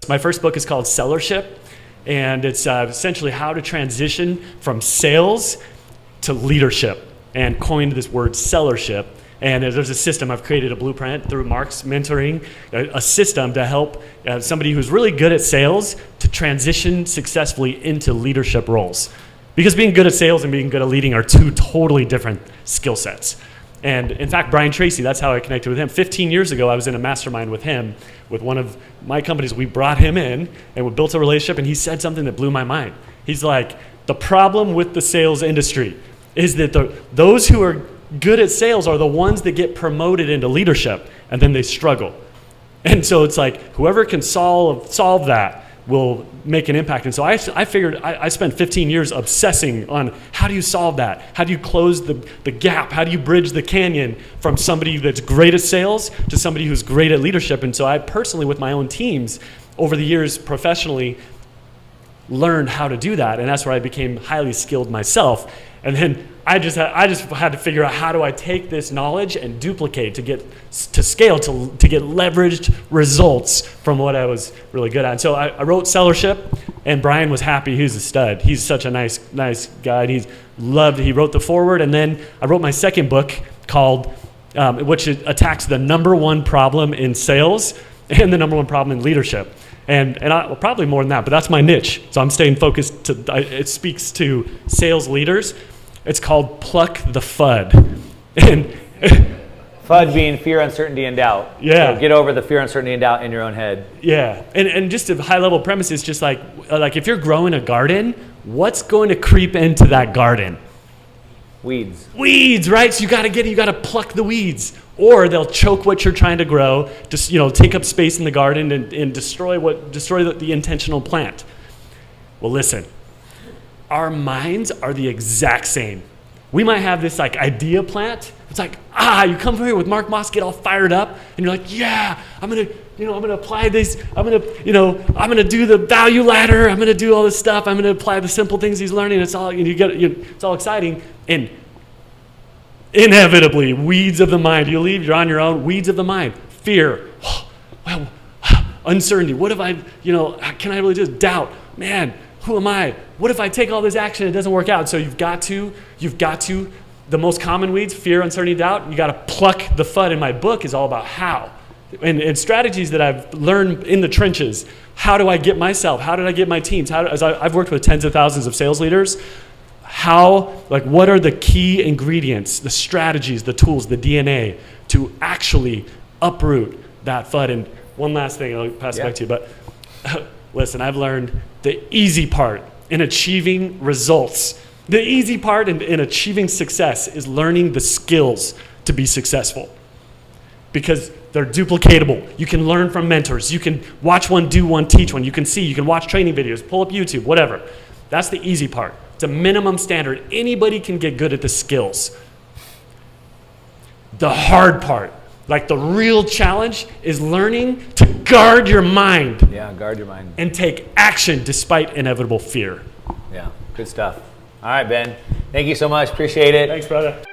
My first book is called Sellership, and it's essentially how to transition from sales to leadership, and coined this word sellership. And there's a system. I've created a blueprint through Mark's mentoring, a system to help somebody who's really good at sales to transition successfully into leadership roles. Because being good at sales and being good at leading are two totally different skill sets. And in fact, Brian Tracy, that's how I connected with him. 15 years ago, I was in a mastermind with him, with one of my companies. We brought him in and we built a relationship, and he said something that blew my mind. He's like, the problem with the sales industry is that those who are good at sales are the ones that get promoted into leadership, and then they struggle. And so it's like, whoever can solve that will make an impact. And so I figured I spent 15 years obsessing on how do you solve that? How do you close the gap? How do you bridge the canyon from somebody that's great at sales to somebody who's great at leadership? And so I personally, with my own teams, over the years professionally, learned how to do that. And that's where I became highly skilled myself. And then I just had to figure out, how do I take this knowledge and duplicate to scale, to get leveraged results from what I was really good at. And so I wrote Sellership, and Brian was happy. He's a stud. He's such a nice guy. And he wrote the foreword. And then I wrote my second book called, which attacks the number one problem in sales and the number one problem in leadership. And well, probably more than that, but that's my niche. So I'm staying focused. It speaks to sales leaders. It's called Pluck the FUD. And FUD being fear, uncertainty, and doubt. Yeah. So get over the fear, uncertainty, and doubt in your own head. Yeah. And just a high level premise is just like if you're growing a garden, what's going to creep into that garden? Weeds, right? So you got to pluck the weeds, or they'll choke what you're trying to grow, just take up space in the garden and destroy the intentional plant. Well, listen, our minds are the exact same. We might have this idea plant. It's like, you come here with Mark Moss, get all fired up, and you're like, yeah, I'm gonna apply this. I'm gonna do the value ladder. I'm gonna do all this stuff. I'm gonna apply the simple things he's learning. It's all it's all exciting, and inevitably, weeds of the mind. You leave, you're on your own. Weeds of the mind, fear, uncertainty. What if can I really do this? Doubt, man. Who am I? What if I take all this action and it doesn't work out? So you've got to, the most common weeds, fear, uncertainty, doubt, you got to pluck the FUD. In my book is all about how. And strategies that I've learned in the trenches. How do I get myself? How did I get my teams? As I've worked with tens of thousands of sales leaders. What are the key ingredients, the strategies, the tools, the DNA to actually uproot that FUD? And one last thing, I'll pass it back to you, but listen, I've learned the easy part in achieving results. The easy part in achieving success is learning the skills to be successful, because they're duplicatable. You can learn from mentors. You can watch one, do one, teach one. You can watch training videos, pull up YouTube, whatever. That's the easy part. It's a minimum standard. Anybody can get good at the skills. The hard part, the real challenge, is learning to guard your mind. Yeah, guard your mind. And take action despite inevitable fear. Yeah, good stuff. All right, Ben. Thank you so much. Appreciate it. Thanks, brother.